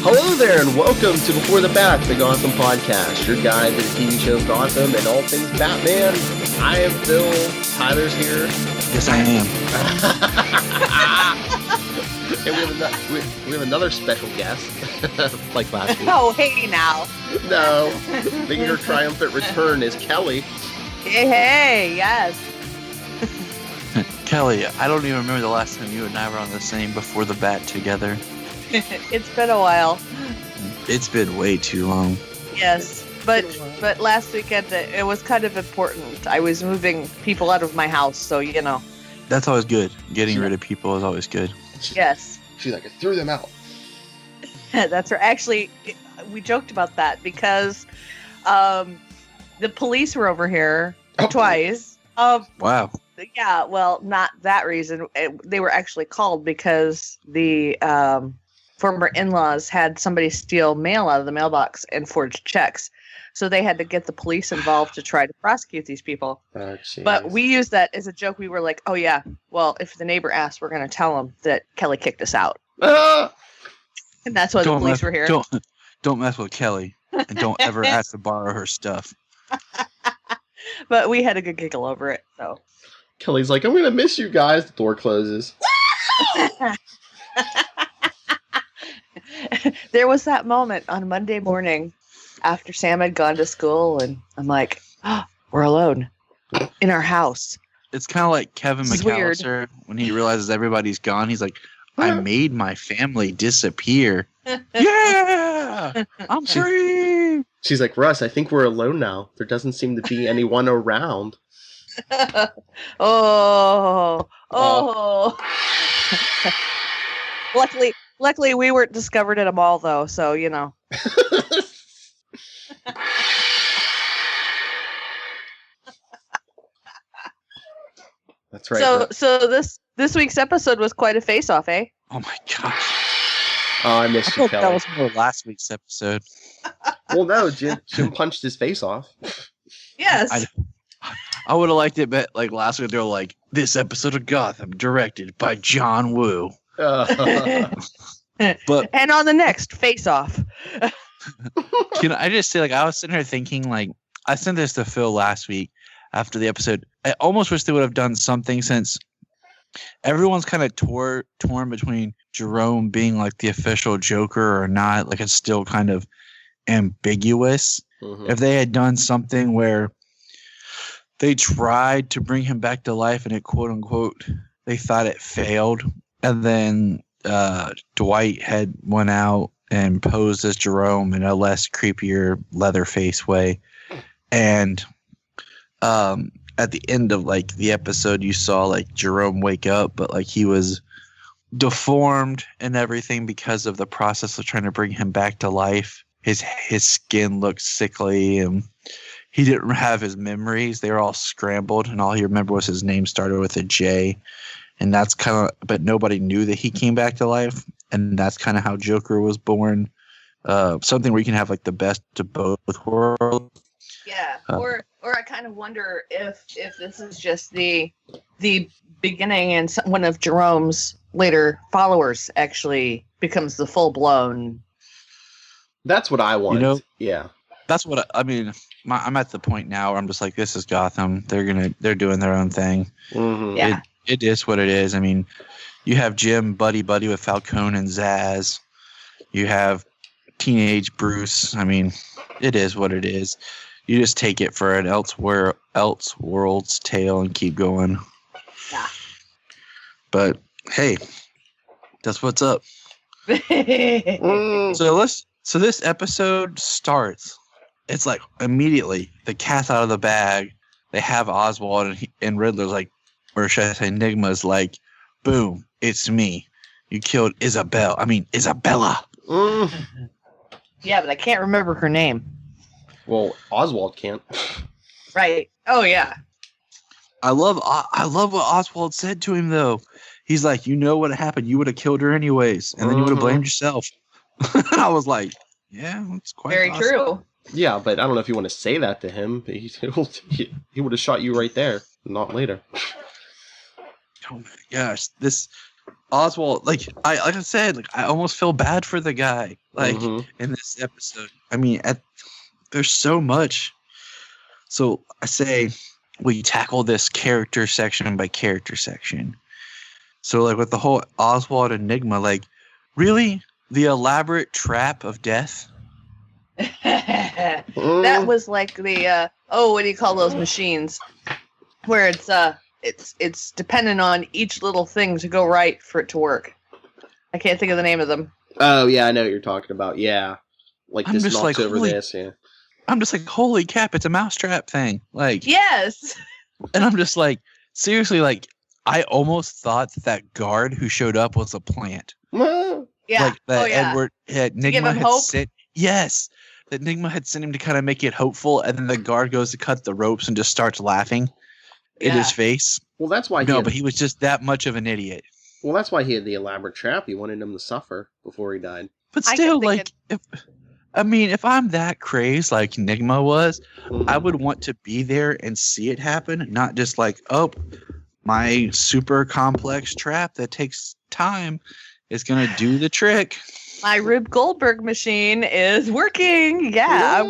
Hello there, and welcome to Before the Bat, the Gotham podcast, your guide to the TV show Gotham and all things Batman. I am Phil. Tyler's here. Yes, I am. And we have another special guest, like last week. Oh, hey now. No, making her triumphant return is Kelly. Hey, yes. Kelly, I don't even remember the last time you and I were on the same Before the Bat together. It's been a while. It's been way too long. Yes, but last weekend it was kind of important. I was moving people out of my house, so you know. That's always good. Getting rid of people is always good. Yes. She's like, I threw them out. That's right. Actually, we joked about that because the police were over here twice. Wow. Yeah, well, not that reason. They were actually called because the former in-laws had somebody steal mail out of the mailbox and forge checks. So they had to get the police involved to try to prosecute these people. Oh, but we used that as a joke. We were like, oh, yeah, well, if the neighbor asks, we're going to tell him that Kelly kicked us out. And that's why the police were here. Don't mess with Kelly. And don't ever ask to borrow her stuff. But we had a good giggle over it, so. Kelly's like, I'm going to miss you guys. The door closes. There was that moment on Monday morning after Sam had gone to school, and I'm like, oh, we're alone in our house. It's kind of like Kevin McAllister when he realizes everybody's gone. He's like, I made my family disappear. Yeah! I'm free! She's like, Russ, I think we're alone now. There doesn't seem to be anyone around. Oh. Luckily, we weren't discovered at a mall, though, so, you know. That's right. So this week's episode was quite a face-off, eh? Oh my gosh. Oh, I missed you, Kelly. That was more last week's episode. Well, no, Jim punched his face off. Yes. I would have liked it, but like last week they were like, this episode of Gotham directed by John Woo. But and on the next face off. Can I just say, like, I was sitting here thinking, like, I sent this to Phil last week after the episode. I almost wish they would have done something, since everyone's kind of torn between Jerome being like the official Joker or not. Like, it's still kind of ambiguous. Mm-hmm. If they had done something where they tried to bring him back to life and it, quote unquote, they thought it failed, and then Dwight had went out and posed as Jerome in a less creepier Leatherface way, and at the end of like the episode you saw like Jerome wake up, but like he was deformed and everything because of the process of trying to bring him back to life. His skin looked sickly and he didn't have his memories. They were all scrambled, and all he remembered was his name started with a J. And that's kind of, but nobody knew that he came back to life. And that's kind of how Joker was born. Something where you can have like the best of both worlds. Yeah. Or I kind of wonder if this is just the beginning and one of Jerome's later followers actually becomes the full blown. That's what I want. You know? Yeah. That's what I mean. I'm at the point now where I'm just like, this is Gotham. They're doing their own thing. Mm-hmm. Yeah. It is what it is. I mean, you have Jim buddy with Falcone and Zaz. You have teenage Bruce. I mean, it is what it is. You just take it for an else world's tale and keep going. Yeah. But hey, that's what's up. So this episode starts. It's like immediately the cat's out of the bag. They have Oswald and Riddler's like, or should I say Enigma's like, boom, it's me. You killed Isabella. Mm. Yeah, but I can't remember her name. Well, Oswald can't. Right. Oh, yeah. I love what Oswald said to him, though. He's like, you know what happened. You would have killed her anyways. And then you would have blamed yourself. I was like, yeah, that's quite very awesome. true. Yeah, but I don't know if you want to say that to him. He would have shot you right there, not later. Oh my gosh, this Oswald, like I said, like I almost feel bad for the guy, like in this episode. I mean, there's so much. So I say we tackle this character section by character section. So like with the whole Oswald enigma, like really the elaborate trap of death. That was like the what do you call those machines? Where it's dependent on each little thing to go right for it to work. I can't think of the name of them. Oh yeah, I know what you're talking about. Yeah, like I'm this just knocks like, over this. Yeah, I'm just like, holy cap! It's a mousetrap thing. Like yes, and I'm just like, seriously, like I almost thought that guard who showed up was a plant. yeah, like that Edward Enigma had hope? sent. Yes, that Enigma had sent him to kind of make it hopeful, and then the guard goes to cut the ropes and just starts laughing in his face. Well, that's why. But he was just that much of an idiot. Well, that's why he had the elaborate trap. He wanted him to suffer before he died. But still, like, if I'm that crazed like Enigma was, I would want to be there and see it happen, not just like, oh, my super complex trap that takes time is gonna do the trick. My Rube Goldberg machine is working. Yeah,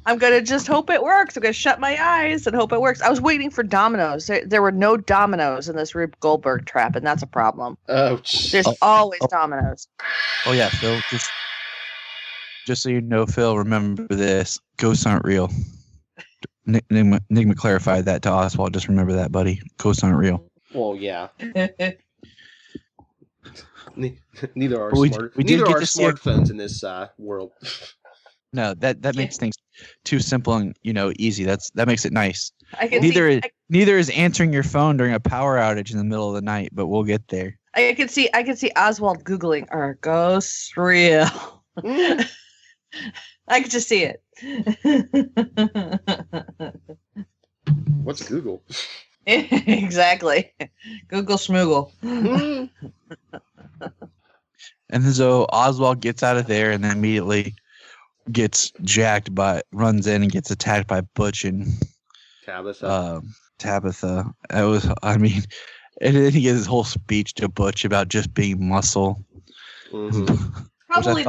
I'm gonna just hope it works. I'm gonna shut my eyes and hope it works. I was waiting for dominoes. There were no dominoes in this Rube Goldberg trap, and that's a problem. Oh, there's always dominoes. Oh yeah, Phil. Just so you know, Phil, remember this: ghosts aren't real. Enigma clarified that to Oswald. Just remember that, buddy. Ghosts aren't real. Well, yeah. Neither are smartphones in this world. No, that makes things too simple and easy. That makes it nice. Neither is answering your phone during a power outage in the middle of the night, but we'll get there. I can see Oswald Googling, "Are ghosts real?" I could just see it. What's Google? Exactly. Google Schmoogle. And then so Oswald gets out of there and then immediately gets runs in and gets attacked by Butch and Tabitha. And then he gives his whole speech to Butch about just being muscle. Probably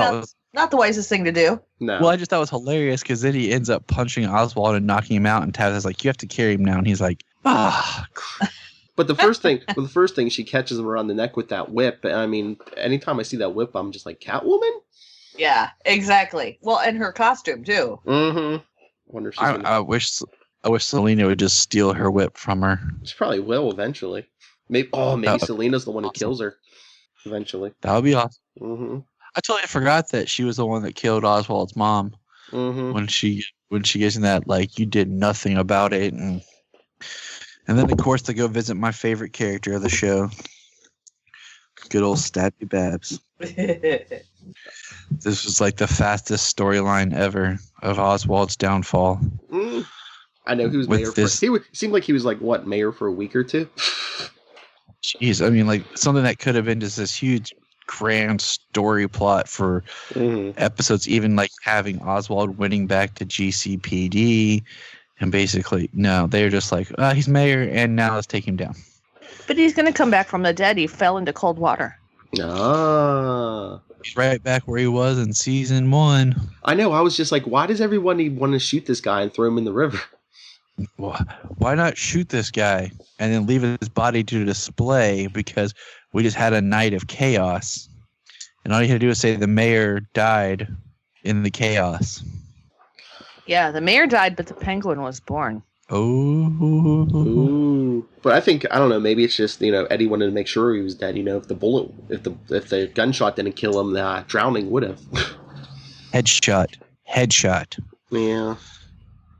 not the wisest thing to do. No. Well, I just thought it was hilarious because then he ends up punching Oswald and knocking him out, and Tabitha's like, "You have to carry him now," and he's like, "Ah." But the first thing she catches him around the neck with that whip. I mean, anytime I see that whip, I'm just like, Catwoman? Yeah, exactly. Well, and her costume too. Wonder if I wish Selena would just steal her whip from her. She probably will eventually. Maybe Selena's the one who kills her eventually. That would be awesome. I totally forgot that she was the one that killed Oswald's mom. When she gets in that, like, you did nothing about it, and then of course they go visit my favorite character of the show, good old Stabby Babs. This was like the fastest storyline ever of Oswald's downfall. I know, he was mayor seemed like he was like mayor for a week or two. Jeez, I mean, like something that could have been just this huge grand story plot for episodes, even like having Oswald winning back to GCPD, and basically no, they're just like, he's mayor and now let's take him down. But he's gonna come back from the dead. He fell into cold water. He's right back where he was in season 1. I know, I was just like, why does everyone want to shoot this guy and throw him in the river? Well, why not shoot this guy and then leave his body to display, because we just had a night of chaos. And all you had to do is say the mayor died in the chaos. Yeah, the mayor died, but the penguin was born. Oh. But I don't know, maybe it's just, Eddie wanted to make sure he was dead. If the gunshot didn't kill him, the drowning would have. Headshot. Yeah.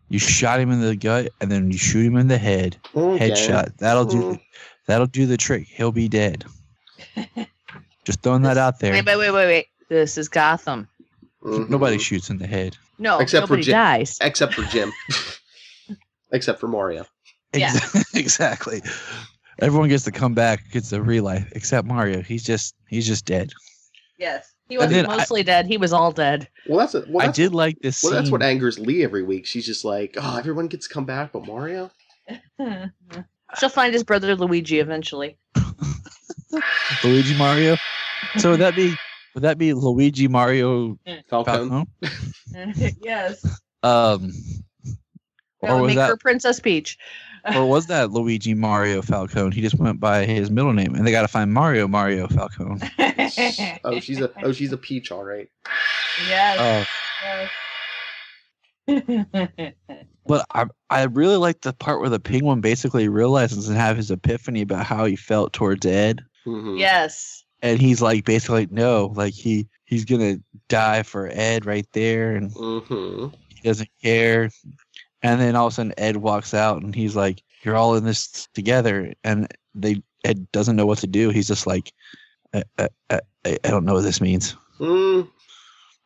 You shot him in the gut and then you shoot him in the head. Okay. Headshot. That'll do the trick. He'll be dead. Just throwing that out there. Wait. This is Gotham. Nobody shoots in the head. No, except nobody dies. Except for Jim. Except for Mario. Yeah. Exactly. Everyone gets to come back, gets the real life, except Mario. He's just dead. Yes. He wasn't mostly dead. He was all dead. I did like this scene. Well, that's what angers Lee every week. She's just like, everyone gets to come back but Mario? She'll find his brother Luigi eventually. Luigi Mario. So would that be Luigi Mario Falcone. Yes. Or That would was make that her Princess Peach. or was that Luigi Mario Falcone? He just went by his middle name, and they got to find Mario Falcone. She's a peach, all right. Yes. But I really like the part where the penguin basically realizes and have his epiphany about how he felt towards Ed. Mm-hmm. Yes. And he's like, basically, no, like he's gonna die for Ed right there, and he doesn't care. And then all of a sudden, Ed walks out, and he's like, "You're all in this together." And Ed doesn't know what to do. He's just like, I don't know what this means. I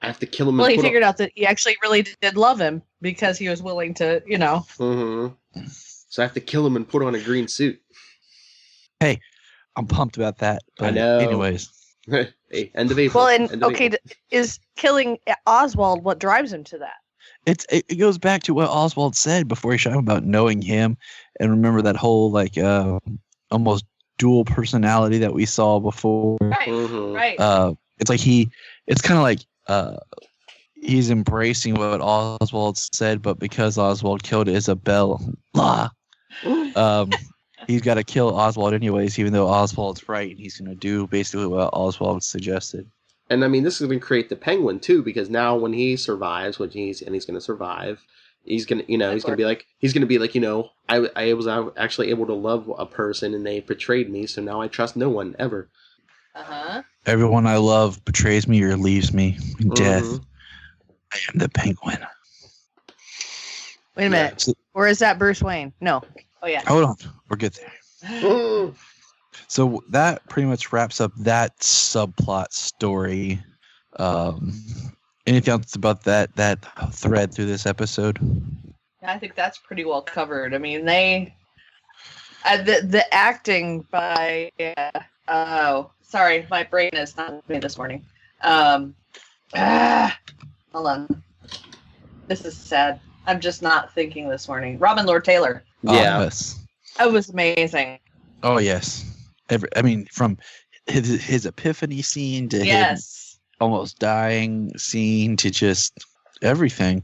have to kill him. Well, he figured out that he actually really did love him because he was willing to, So I have to kill him and put on a green suit. Hey, I'm pumped about that. But I know. Anyways. Hey, end of April. Well, and okay, is killing Oswald what drives him to that? It goes back to what Oswald said before he shot him about knowing him, and remember that whole like almost dual personality that we saw before. Right. Right. It's like it's kind of like he's embracing what Oswald said, but because Oswald killed Isabella, he's got to kill Oswald anyways, even though Oswald's right, and he's going to do basically what Oswald suggested. And I mean, this is going to create the Penguin too, because now when he survives, he's going to survive, he's going to, he's going to be like, I was actually able to love a person and they betrayed me, so now I trust no one ever. Everyone I love betrays me or leaves me in death. I am the Penguin. Wait a minute. So, or is that Bruce Wayne? No. Oh, yeah. Hold on. We'll get there. So that pretty much wraps up that subplot story. Anything else about that thread through this episode? I think that's pretty well covered. I mean, the acting by sorry, my brain is not with me this morning. Hold on. This is sad. I'm just not thinking this morning. Robin Lord Taylor. Yeah. Yes. That was amazing. Oh, yes. From his epiphany scene to his almost dying scene to just everything.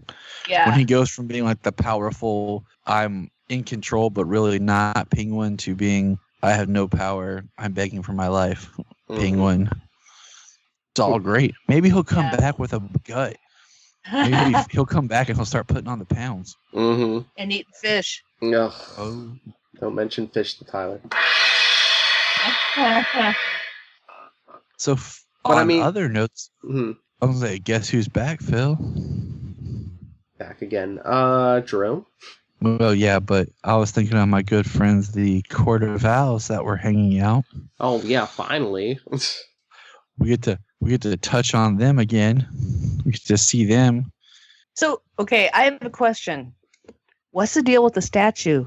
Yeah. When he goes from being like the powerful, I'm in control, but really not Penguin, to being, I have no power, I'm begging for my life, Penguin. It's all great. Maybe he'll come back with a gut. Maybe he'll come back and he'll start putting on the pounds. And eat fish. No. Oh. Don't mention fish to Tyler. So, other notes, I was going to say, guess who's back, Phil? Back again. Jerome? Well, yeah, but I was thinking of my good friends, the Court of Owls, that were hanging out. Oh, yeah, finally. We get to touch on them again. We get to see them. So, okay, I have a question. What's the deal with the statue?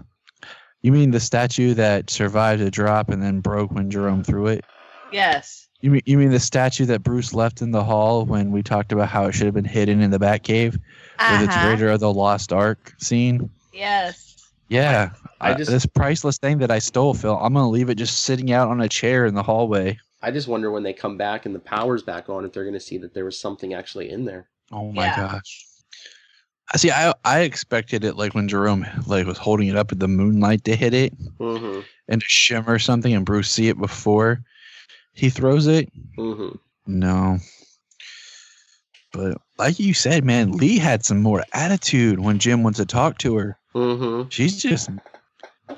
You mean the statue that survived a drop and then broke when Jerome threw it? Yes. You mean the statue that Bruce left in the hall when we talked about how it should have been hidden in the Batcave with its Raider of the Lost Ark scene? Yes. Yeah. This priceless thing that I stole, Phil, I'm going to leave it just sitting out on a chair in the hallway. I just wonder when they come back and the power's back on if they're going to see that there was something actually in there. Oh my gosh. See, I expected it like when Jerome was holding it up in the moonlight to hit it and to shimmer something and Bruce see it before he throws it. No. But like you said, man, Lee had some more attitude when Jim went to talk to her. She's just...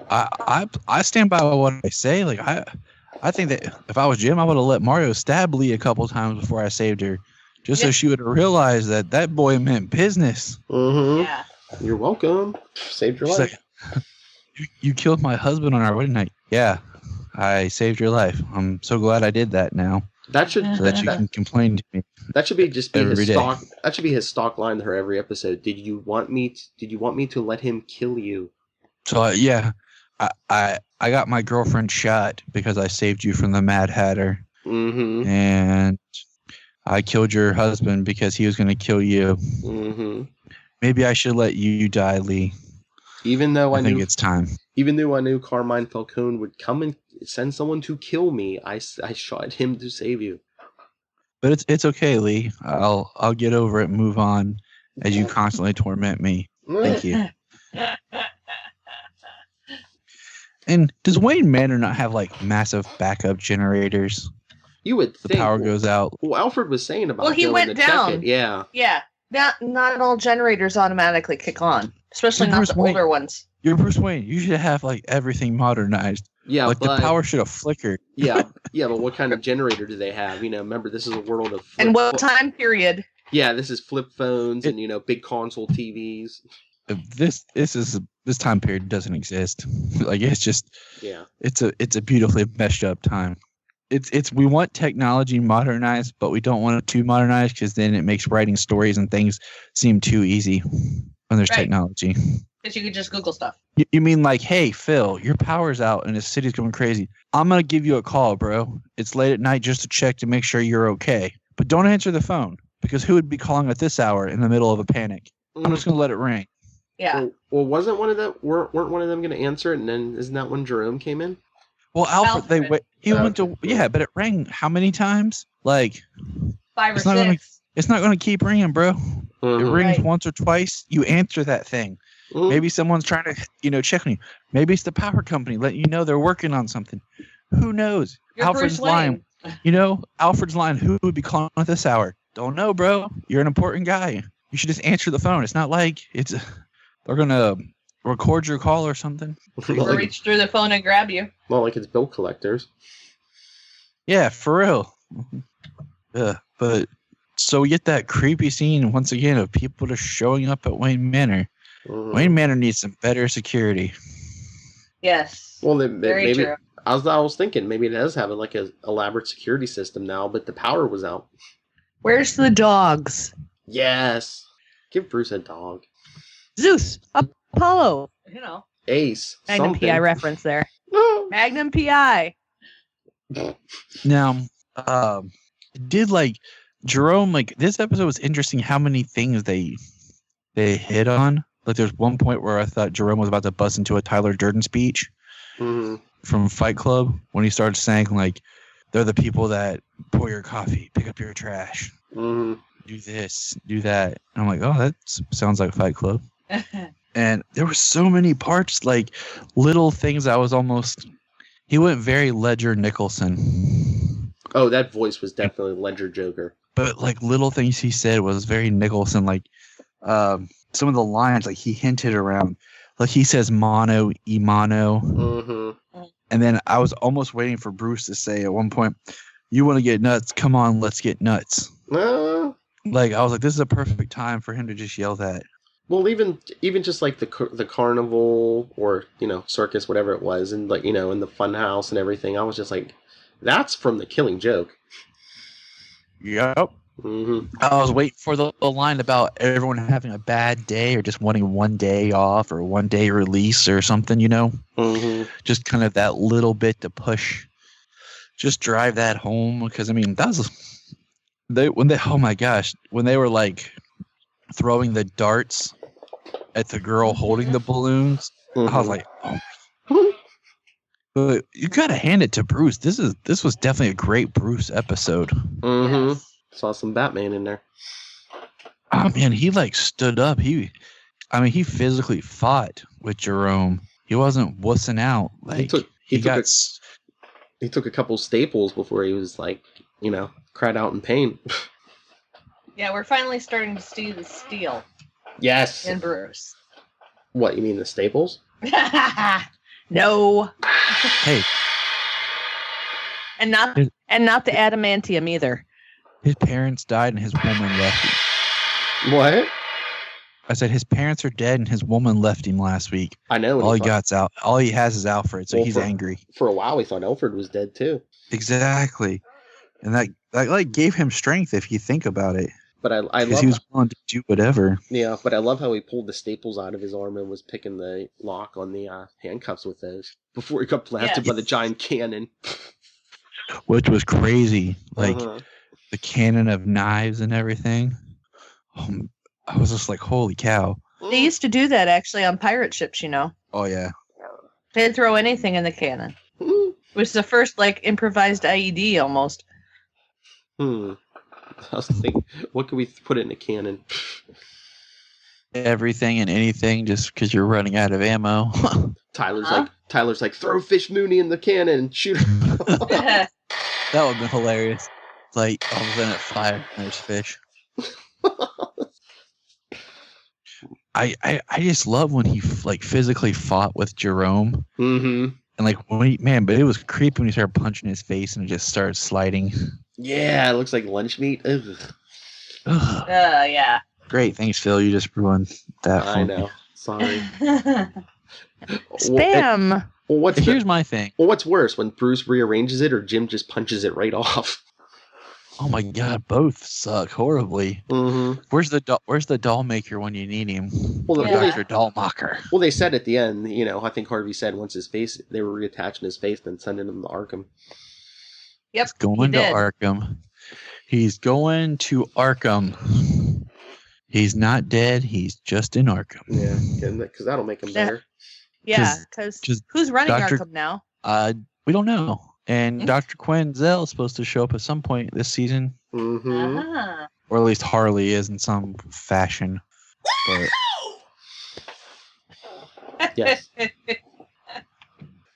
I stand by what I say. Like, I think that if I was Jim, I would have let Mario stab Lee a couple times before I saved her. Just so she would have realized that boy meant business. Yeah. You're welcome. Saved your life. Like, you killed my husband on our wedding night. Yeah, I saved your life. I'm so glad I did that now. That should so that you can complain to me. That should be his stock. That should be his stock line to her every episode. Did you want me to let him kill you? So I got my girlfriend shot because I saved you from the Mad Hatter. And I killed your husband because he was going to kill you. Maybe I should let you die, Lee. Even though I think it's time. Even though I knew Carmine Falcone would come and send someone to kill me, I shot him to save you. But it's okay, Lee. I'll get over it and move on as you constantly torment me. Thank you. And does Wayne Manor not have like massive backup generators? You would think the power goes out. Well, Alfred was saying about. Well, he went down. Check it. Yeah. Yeah. Not all generators automatically kick on, especially not the older ones. You're Bruce Wayne. You should have like everything modernized. Yeah, like the power should have flickered. Yeah, but what kind of generator do they have? Remember, this is a world of. And what time period? Yeah, this is flip phones and big console TVs. This time period doesn't exist. Like it's just. Yeah. It's a beautifully meshed up time. We want technology modernized, but we don't want it too modernized because then it makes writing stories and things seem too easy when there's technology. Because you could just Google stuff. You mean like, hey, Phil, your power's out and the city's going crazy. I'm going to give you a call, bro. It's late at night just to check to make sure you're okay. But don't answer the phone because who would be calling at this hour in the middle of a panic? I'm just going to let it ring. Yeah. Well, wasn't one of them, weren't one of them going to answer it? And then isn't that when Jerome came in? Well, Alfred. Went to, but it rang how many times? Like 5 or 6. It's not going to keep ringing, bro. Mm-hmm. It rings once or twice. You answer that thing. Mm-hmm. Maybe someone's trying to, check on you. Maybe it's the power company letting you know they're working on something. Who knows? You're Alfred's line. Alfred's line. Who would be calling at this hour? Don't know, bro. You're an important guy. You should just answer the phone. It's not like they're gonna record your call or something. Or reach through the phone and grab you. Well, like it's bill collectors. Yeah, for real. But so we get that creepy scene once again of people just showing up at Wayne Manor. Mm-hmm. Wayne Manor needs some better security. Yes. Well, very maybe true. I was thinking maybe it does have like an elaborate security system now, but the power was out. Where's the dogs? Yes. Give Bruce a dog. Zeus, Apollo, Ace. Magnum something. PI reference there. Magnum PI. Now, did like Jerome this episode was interesting how many things they hit on. Like there's one point where I thought Jerome was about to bust into a Tyler Durden speech from Fight Club when he started saying like they're the people that pour your coffee, pick up your trash, do this, do that. And I'm like, oh, that sounds like Fight Club. And there were so many parts, like little things. I was almost. He went very Ledger Nicholson. Oh, that voice was definitely Ledger Joker. But like little things he said was very Nicholson. Like some of the lines, like he hinted around, like he says mono, e-mono. And then I was almost waiting for Bruce to say at one point, "You want to get nuts? Come on, let's get nuts." Like I was like, this is a perfect time for him to just yell that. Well, even just like the carnival or circus, whatever it was, and like in the fun house and everything, I was just like, that's from The Killing Joke. Yep. I was waiting for the line about everyone having a bad day or just wanting one day off or one day release or something, Just kind of that little bit to push, just drive that home. Because I mean, that was oh my gosh, when they were like throwing the darts at the girl holding the balloons, I was like, oh. But you gotta hand it to Bruce. This was definitely a great Bruce episode. Yes. Saw some Batman in there. Oh man, he like stood up. He physically fought with Jerome. He wasn't wussing out. Like he took a couple staples before he was like, cried out in pain. Yeah, we're finally starting to see the steel. Yes. In Bruce. What, you mean the staples? No. Hey. And not the adamantium either. His parents died and his woman left him. What? I said his parents are dead and his woman left him last week. I know. All he has is Alfred, so he's angry. For a while, we thought Alfred was dead too. Exactly, and that like gave him strength if you think about it. But I love he was willing to do whatever. Yeah, but I love how he pulled the staples out of his arm and was picking the lock on the handcuffs with those before he got blasted by the giant cannon. Which was crazy, like the cannon of knives and everything. I was just like, holy cow. They used to do that actually on pirate ships, you know. Oh yeah. They'd throw anything in the cannon. It was the first like improvised IED almost. I was thinking, what could we put in a cannon? Everything and anything, just because you're running out of ammo. Tyler's like, throw Fish Mooney in the cannon and shoot him. That would have been hilarious. Like, all of a sudden, fire, and there's fish. I just love when he like physically fought with Jerome. Mm-hmm. And like, but it was creepy when he started punching his face and it just started sliding. Yeah, it looks like lunch meat. Ugh. Yeah. Great, thanks, Phil. You just ruined that for I know. me. Sorry. Spam. Here's my thing. Well, what's worse, when Bruce rearranges it or Jim just punches it right off? Oh my god, both suck horribly. Mm-hmm. Where's the doll maker when you need him? Well, Dr. Dollmacher. Well, they said at the end, I think Harvey said once they were reattaching his face, then sending him to Arkham. Yep. He's going to Arkham. He's going to Arkham. He's not dead. He's just in Arkham. Yeah, because that'll make him better. Yeah, because who's running Arkham now? We don't know. And Dr. Quenzel is supposed to show up at some point this season. Mm-hmm. Or at least Harley is in some fashion. But yes.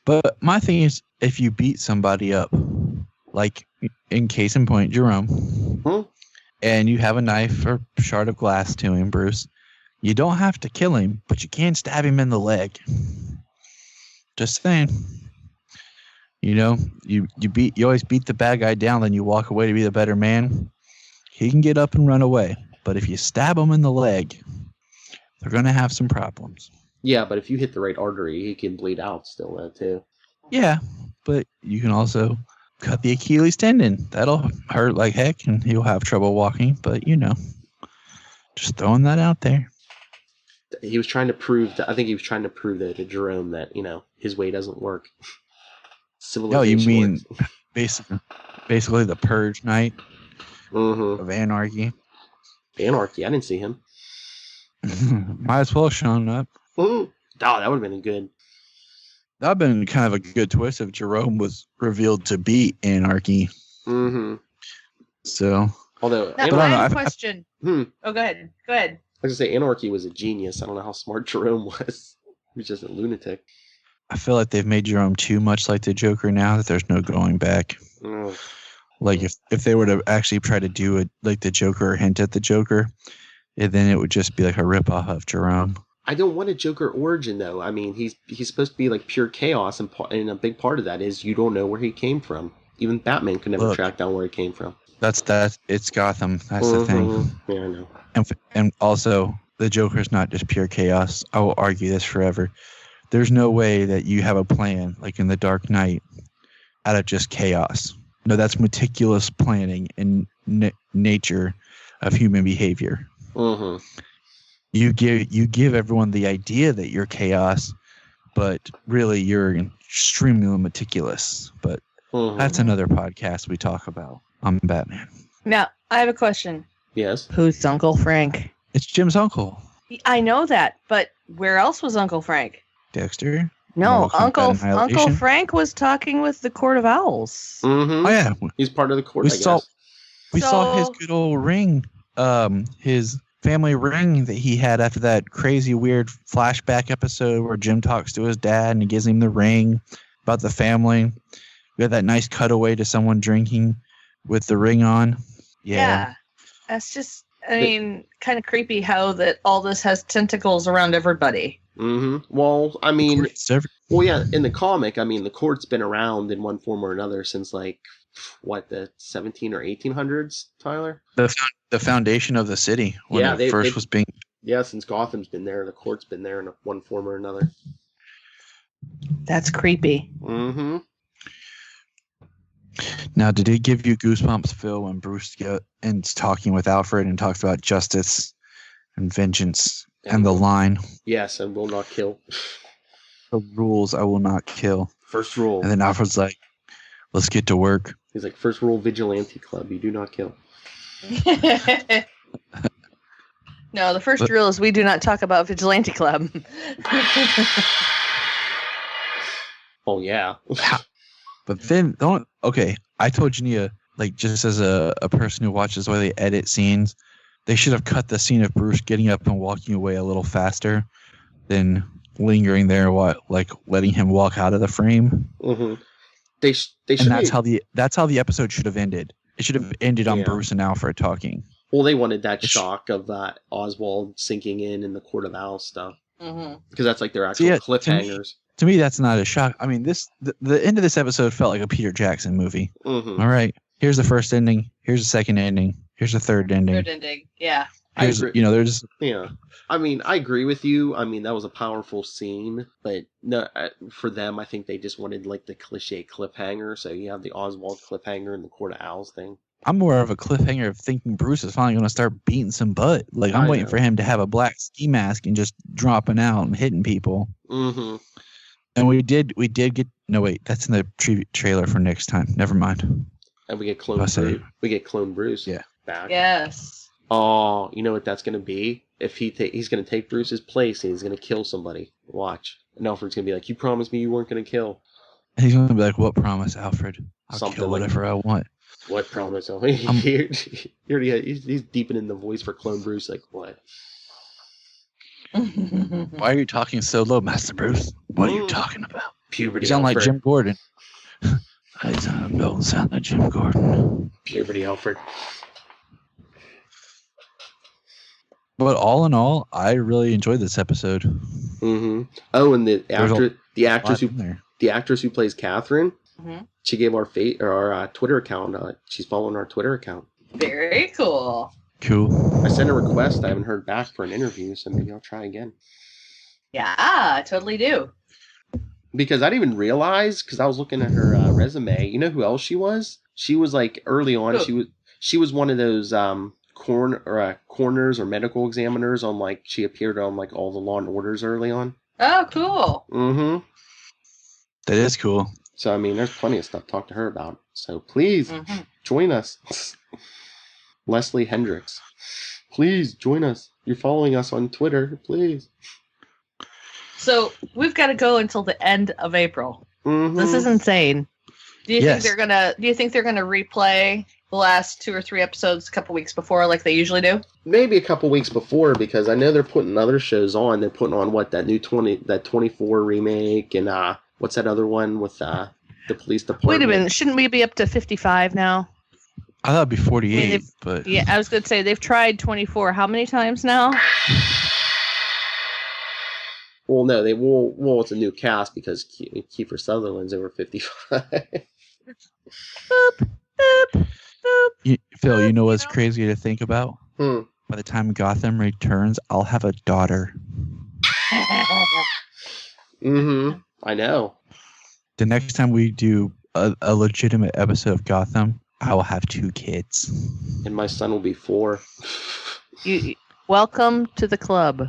But my thing is, if you beat somebody up, like in case in point, Jerome, and you have a knife or shard of glass to him, Bruce, you don't have to kill him, but you can stab him in the leg. Just saying. You always beat the bad guy down, then you walk away to be the better man. He can get up and run away, but if you stab him in the leg, they're going to have some problems. Yeah, but if you hit the right artery, he can bleed out still, too. Yeah, but you can also cut the Achilles tendon. That'll hurt like heck, and he'll have trouble walking, but just throwing that out there. He was trying to prove to Jerome that, his way doesn't work. Oh, you mean basically the Purge Night of Anarchy? Anarchy, I didn't see him. Might as well have shown up. Oh, that would have been good. That would have been kind of a good twist if Jerome was revealed to be Anarchy. Mm-hmm. So, now, I have a question. Oh, go ahead. I was going to say, Anarchy was a genius. I don't know how smart Jerome was. He was just a lunatic. I feel like they've made Jerome too much like the Joker now that there's no going back. Oh. Like if they were to actually try to do it like the Joker or hint at the Joker, then it would just be like a ripoff of Jerome. I don't want a Joker origin though. I mean, he's supposed to be like pure chaos, and a big part of that is you don't know where he came from. Even Batman could never track down where he came from. That's it's Gotham. That's the thing. Yeah, I know. And also the Joker's not just pure chaos. I will argue this forever. There's no way that you have a plan, like in The Dark Knight, out of just chaos. No, that's meticulous planning and nature of human behavior. Mm-hmm. You give everyone the idea that you're chaos, but really you're extremely meticulous. But that's another podcast we talk about on Batman. Now, I have a question. Yes? Who's Uncle Frank? It's Jim's uncle. I know that, but where else was Uncle Frank? Dexter? No, Uncle Frank was talking with the Court of Owls. Mm-hmm. Oh yeah, he's part of the court. We saw his good old ring, his family ring that he had after that crazy weird flashback episode where Jim talks to his dad and he gives him the ring about the family. We had that nice cutaway to someone drinking with the ring on. Yeah. That's just, kind of creepy how that all this has tentacles around everybody. Mm-hmm. Well, I mean, in the comic, the court's been around in one form or another since the 17 or 1800s, Tyler? The foundation of the city when it first was being... Yeah, since Gotham's been there, the court's been there in one form or another. That's creepy. Mm-hmm. Now, did it give you goosebumps, Phil, when Bruce ends talking with Alfred and talks about justice and vengeance and the line? Yes, and will not kill. The rules, I will not kill. First rule. And then Alfred's like, let's get to work. He's like, first rule, vigilante club, you do not kill. No, the first rule is we do not talk about Vigilante Club. Oh yeah. But then don't. Okay, I told Jania, like, just as a person who watches the way they edit scenes, they should have cut the scene of Bruce getting up and walking away a little faster than lingering there, like letting him walk out of the frame. Mm-hmm. They should. And that's how the episode should have ended. It should have ended on Bruce and Alfred talking. Well, they wanted that shock of that Oswald sinking in the Court of Owls stuff, because that's like their actual cliffhangers. To me, that's not a shock. I mean, the end of this episode felt like a Peter Jackson movie. Mm-hmm. All right, here's the first ending. Here's the second ending. Here's the third ending. Third ending, yeah. There's. Yeah, I mean, I agree with you. I mean, that was a powerful scene, but no, for them, I think they just wanted like the cliche cliffhanger. So you have the Oswald cliffhanger and the Court of Owls thing. I'm more of a cliffhanger of thinking Bruce is finally going to start beating some butt. Like, I'm waiting for him to have a black ski mask and just dropping out and hitting people. Mm-hmm. And we did get. No, wait, that's in the trailer for next time. Never mind. And we get Clone Bruce. We get Clone Bruce. Back. Yes. Oh, you know what that's going to be? If he's going to take Bruce's place and he's going to kill somebody. Watch. And Alfred's going to be like, "You promised me you weren't going to kill." And he's going to be like, "What promise, Alfred? I'll kill whatever I want." What promise? He's deepening the voice for Clone Bruce. Like, what? Why are you talking so low, Master Bruce? What are you talking about? Puberty. You sound like Jim Gordon. I don't sound like Jim Gordon. Puberty, Alfred. But all in all, I really enjoyed this episode. Mm-hmm. Oh, and the actress who plays Catherine, she gave our Twitter account. She's following our Twitter account. Very cool. Cool. I sent a request. I haven't heard back for an interview, so maybe I'll try again. Yeah, I totally do. Because I didn't even realize, because I was looking at her resume. You know who else she was? She was like early on. Who? She was one of those coroners or medical examiners on, like, she appeared on like all the Law and Orders early on. Oh, cool. Mm-hmm. That is cool. So I mean, there's plenty of stuff to talk to her about. So please join us. Leslie Hendricks. Please join us. You're following us on Twitter, please. So we've got to go until the end of April. Mm-hmm. This is insane. Do you think they're gonna replay the last 2 or 3 episodes a couple weeks before, like they usually do? Maybe a couple weeks before, because I know they're putting other shows on. They're putting on that 24 remake, and what's that other one with the police department? Wait a minute, shouldn't we be up to 55 now? I thought it'd be 48, but yeah, I was gonna say they've tried 24. How many times now? Well, no, it's a new cast because Kiefer Sutherland's over 55. Boop, boop, boop. Phil, you know what's crazy to think about? By the time Gotham returns, I'll have a daughter. I know. The next time we do a legitimate episode of Gotham, I will have 2 kids. And my son will be 4. Welcome to the club.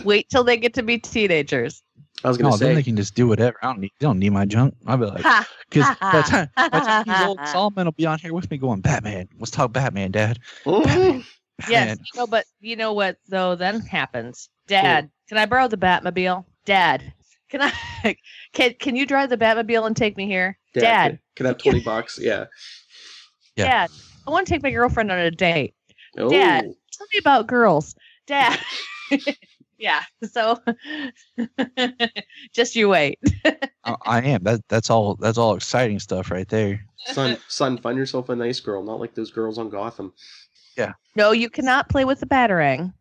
Wait till they get to be teenagers. I was going to say. Then they can just do whatever. They don't need my junk. I'll be like, because by the time he's old, Solomon will be on here with me going, Batman. Let's talk Batman, Dad. Batman. Yes, no, but you know what though? Then happens. Dad, can I borrow the Batmobile? Dad, can you drive the Batmobile and take me here? Dad, can I have $20? Yeah. Dad, I want to take my girlfriend on a date. Oh. Dad, tell me about girls. Dad. Yeah, so just you wait. I am. That's all exciting stuff right there. Son, find yourself a nice girl, not like those girls on Gotham. Yeah. No, you cannot play with the Batarang.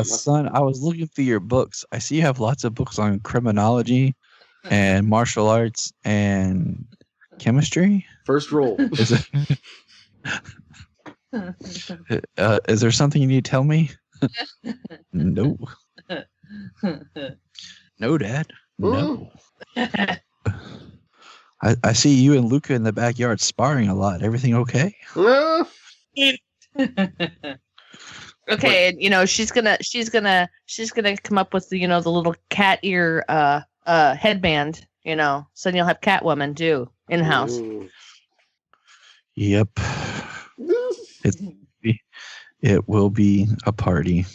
Son, I was looking through your books. I see you have lots of books on criminology and martial arts and chemistry. First rule. Is there something you need to tell me? No. No, Dad. No. I see you and Luca in the backyard sparring a lot. Everything okay? Okay, and she's gonna come up with the little cat ear headband you know. So then you'll have Catwoman too in house. Yep. It will be a party.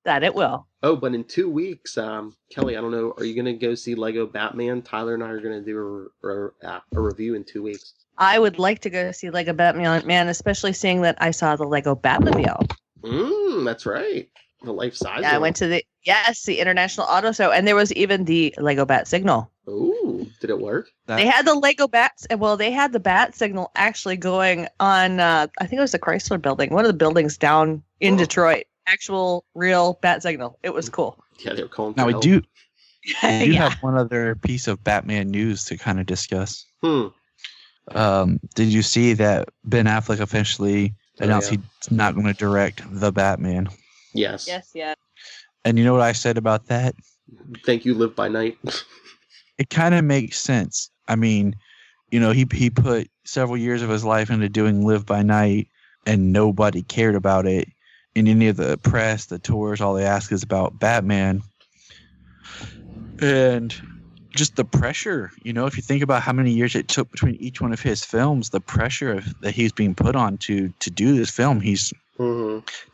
That it will. Oh, but in 2 weeks, Kelly, I don't know, are you going to go see Lego Batman? Tyler and I are going to do a review in 2 weeks. I would like to go see Lego Batman, especially seeing that I saw the Lego Batmobile. That's right. The life size. Yeah, I went to the International Auto Show, and there was even the Lego Bat Signal. Ooh, did it work? They had the Lego Bats. Well, they had the Bat Signal actually going on. I think it was the Chrysler Building, one of the buildings down in Detroit. Actual, real Bat Signal. It was cool. Yeah, they were calling. Now we do have one other piece of Batman news to kind of discuss. Did you see that Ben Affleck officially announced he's not going to direct The Batman? Yes. Yes. And you know what I said about that? Thank you, Live by Night. It kind of makes sense. I mean, you know, he put several years of his life into doing Live by Night, and nobody cared about it. In any of the press, the tours, all they ask is about Batman. And just the pressure, you know, if you think about how many years it took between each one of his films, the pressure that he's being put on to do this film, he's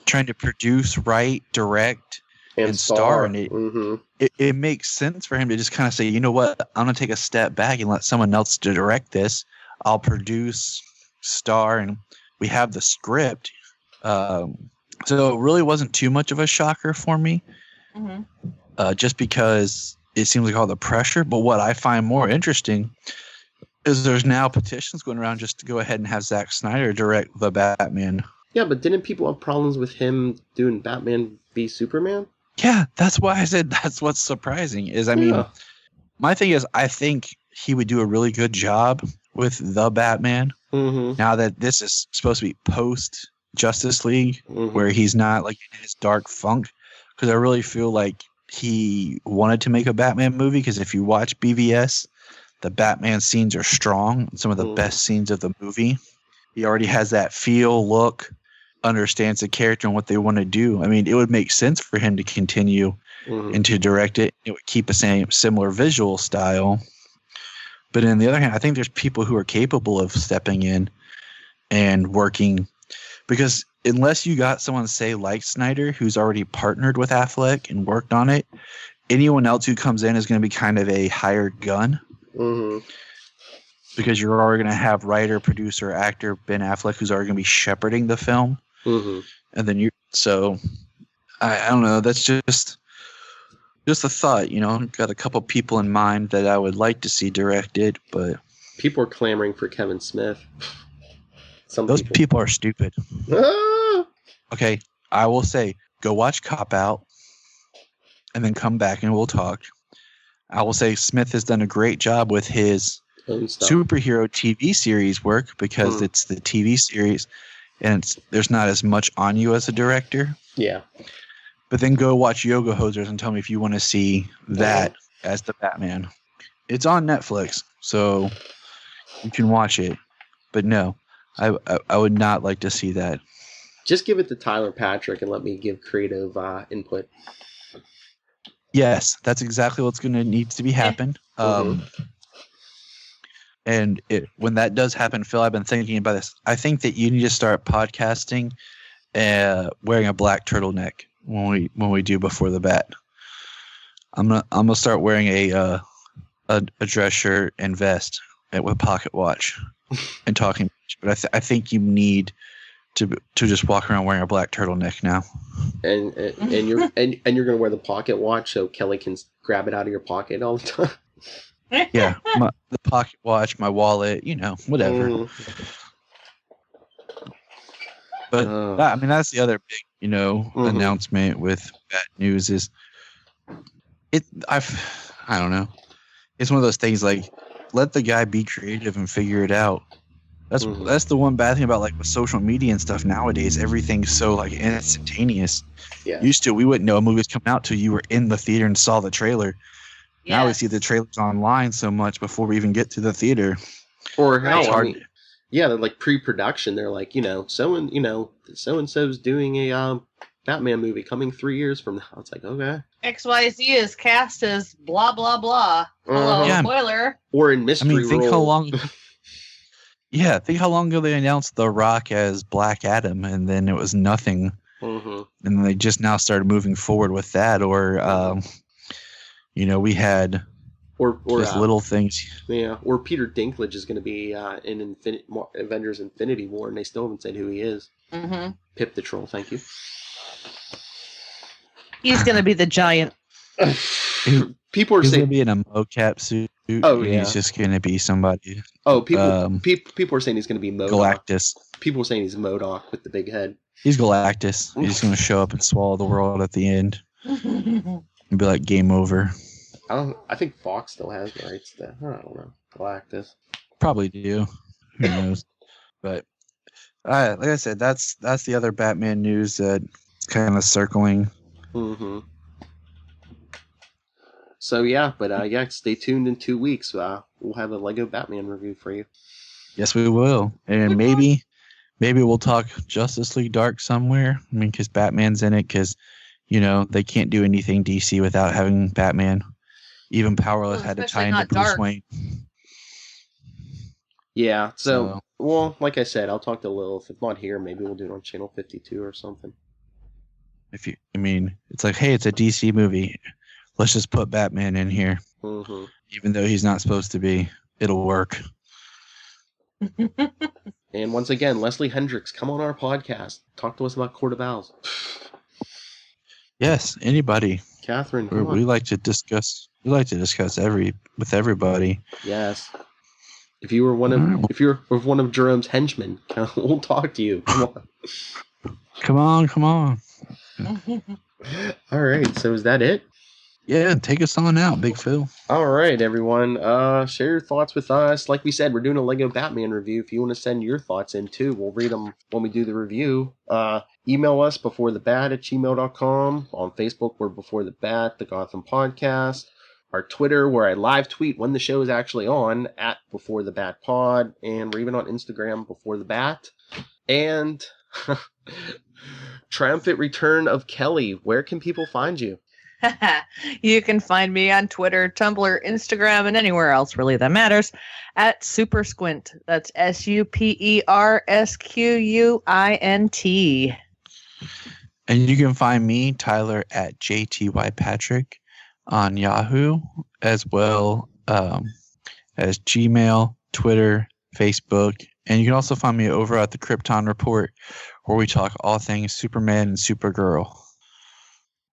trying to produce, write, direct, and star. And it makes sense for him to just kind of say, you know what, I'm going to take a step back and let someone else direct this. I'll produce, star, and we have the script. So it really wasn't too much of a shocker for me, just because it seems like all the pressure. But what I find more interesting is there's now petitions going around just to go ahead and have Zack Snyder direct The Batman. Yeah, but didn't people have problems with him doing Batman v Superman? Yeah, that's why I said that's what's surprising. Is, I mean, my thing is, I think he would do a really good job with The Batman. Now that this is supposed to be post Justice League, where he's not like in his dark funk, because I really feel like he wanted to make a Batman movie, because if you watch BVS, the Batman scenes are strong, some of the best scenes of the movie. He already has that feel, look, understands the character and what they want to do. I mean, it would make sense for him to continue and to direct it. It would keep a similar visual style. But on the other hand, I think there's people who are capable of stepping in and working. Because unless you got someone, say, like Snyder, who's already partnered with Affleck and worked on it, anyone else who comes in is going to be kind of a hired gun. Because you're already going to have writer, producer, actor Ben Affleck, who's already going to be shepherding the film. And then I don't know. That's just a thought, you know. I've got a couple people in mind that I would like to see directed, but people are clamoring for Kevin Smith. Those people are stupid. Okay, I will say, go watch Cop Out, and then come back and we'll talk. I will say Smith has done a great job with his superhero TV series work, because it's the TV series, and there's not as much on you as a director. Yeah. But then go watch Yoga Hosers and tell me if you want to see that as the Batman. It's on Netflix, so you can watch it. But no, I would not like to see that. Just give it to Tyler Patrick and let me give creative input. Yes, that's exactly what's going to need to be happen. And when that does happen, Phil, I've been thinking about this. I think that you need to start podcasting wearing a black turtleneck when we do Before the Bat. I'm gonna start wearing a dress shirt and vest with a pocket watch and talking. But I think you need to just walk around wearing a black turtleneck now. And you're gonna wear the pocket watch so Kelly can grab it out of your pocket all the time. Yeah, the pocket watch, my wallet, you know, whatever. But I mean, that's the other big, you know, announcement with bad news is I don't know. It's one of those things, like, let the guy be creative and figure it out. That's the one bad thing about, like, with social media and stuff nowadays. Everything's so, like, instantaneous. Yeah. Used to, we wouldn't know a movie was coming out till you were in the theater and saw the trailer. Yes. Now we see the trailers online so much before we even get to the theater. Or hell, they're like pre-production. They're like, you know, so and so's doing a Batman movie coming 3 years from now. It's like, okay. XYZ is cast as blah, blah, blah. Hello, Yeah. spoiler. Or in mystery think role. how long. Yeah, think how long ago they announced The Rock as Black Adam, and then it was nothing. Mm-hmm. And they just now started moving forward with that. Or, we had or just little things. Yeah, or Peter Dinklage is going to be in Avengers Infinity War, and they still haven't said who he is. Mm-hmm. Pip the Troll, thank you. He's going to be the giant. People are He's saying going to be in a mocap suit. Oh, and yeah. He's just going to be somebody. Oh, people are saying he's going to be MODOK. Galactus. People are saying he's MODOK with the big head. He's Galactus. He's just going to show up and swallow the world at the end. And be like, game over. I think Fox still has the rights to that. I don't know. Galactus. Probably do. Who knows? But like I said, that's the other Batman news that's kind of circling. Mm-hmm. So yeah, but stay tuned in 2 weeks. We'll have a Lego Batman review for you. Yes, we will, and maybe we'll talk Justice League Dark somewhere. I mean, because Batman's in it. Because they can't do anything DC without having Batman. Even Powerless had to tie into Bruce Wayne. Yeah. So, well, like I said, I'll talk to Lilith. If not here, maybe we'll do it on Channel 52 or something. It's like, hey, it's a DC movie. Let's just put Batman in here. Mm-hmm. Even though he's not supposed to be. It'll work. And once again, Leslie Hendricks, come on our podcast. Talk to us about Court of Owls. Yes, anybody. Catherine, we like to discuss. We like to discuss with everybody. Yes. If you were one of Jerome's henchmen, we'll talk to you. Come on. Come on. All right. So is that it? Yeah, take us on out, Big Phil. All right, everyone. Share your thoughts with us. Like we said, we're doing a Lego Batman review. If you want to send your thoughts in too, we'll read them when we do the review. Email us beforethebat@gmail.com. On Facebook, we're Before the Bat, the Gotham Podcast. Our Twitter, where I live tweet when the show is actually on, at Before the Bat Pod. And we're even on Instagram, Before the Bat. And triumphant return of Kelly. Where can people find you? You can find me on Twitter, Tumblr, Instagram, and anywhere else really that matters at Super Squint. That's SUPERSQUINT. And you can find me, Tyler, at JTYPatrick on Yahoo, as well as Gmail, Twitter, Facebook. And you can also find me over at the Krypton Report, where we talk all things Superman and Supergirl.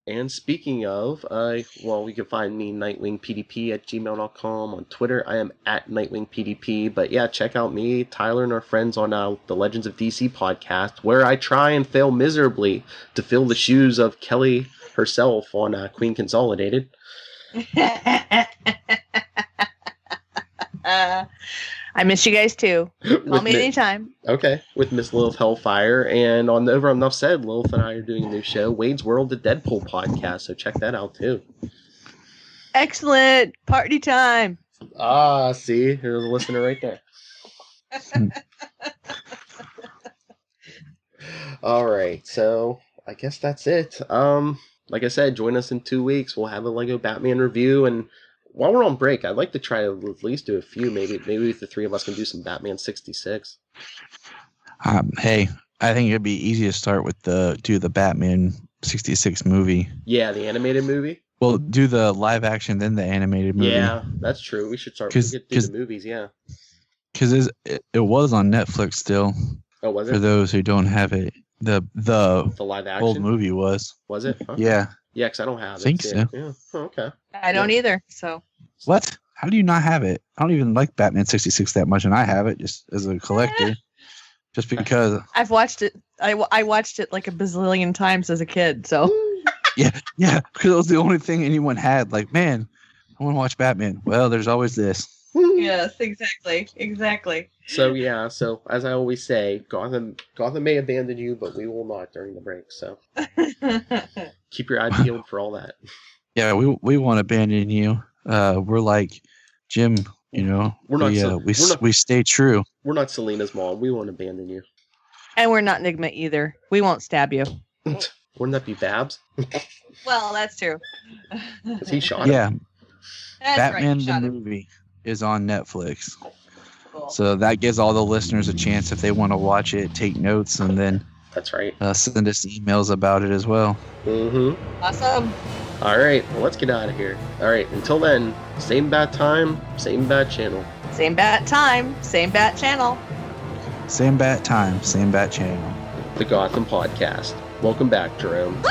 And speaking of, you can find me, NightwingPDP, at gmail.com. On Twitter, I am at NightwingPDP. But yeah, check out me, Tyler, and our friends on the Legends of DC podcast, where I try and fail miserably to fill the shoes of Kelly herself on Queen Consolidated. I miss you guys too. Call me anytime. Okay, with Miss Lilith Hellfire. And on Over Enough Said, Lilith and I are doing a new show, Wade's World, the Deadpool podcast. So check that out too. Excellent. Party time. See, here's a listener right there. All right, so I guess that's it. Like I said, join us in 2 weeks. We'll have a Lego Batman review, and while we're on break, I'd like to try to at least do a few. Maybe the three of us can do some Batman 66. Hey, I think it'd be easy to start with do the Batman 66 movie. Yeah, the animated movie. Well, do the live action, then the animated movie. Yeah, that's true. We should start with the movies. Yeah, because it was on Netflix still. Oh, was it? For those who don't have it, the live action old movie was. Was it? Huh? Yeah. Yeah, because I don't have it. I think so. Yeah. Oh, okay. I don't either. So. What? How do you not have it? I don't even like Batman 66 that much, and I have it just as a collector. Just because. I've watched it. I watched it like a bazillion times as a kid. So. Yeah, because it was the only thing anyone had. Like, man, I want to watch Batman. Well, there's always this. Yes, exactly. So yeah, as I always say, Gotham may abandon you, but we will not during the break. So keep your eyes peeled for all that. Yeah, we won't abandon you. We're like Jim, we stay true. We're not Selena's mom. We won't abandon you. And we're not Enigma either. We won't stab you. Wouldn't that be Babs? Well, that's true. Because he shot him. Yeah, That's Batman right. you the shot him. movie is on Netflix. Cool. So that gives all the listeners a chance if they want to watch it, take notes, and then That's right. send us emails about it as well. Mm-hmm. Awesome. All right, well, let's get out of here. All right, until then, same bat time, same bat channel. Same bat time, same bat channel. Same bat time, same bat channel. The Gotham Podcast. Welcome back, Jerome.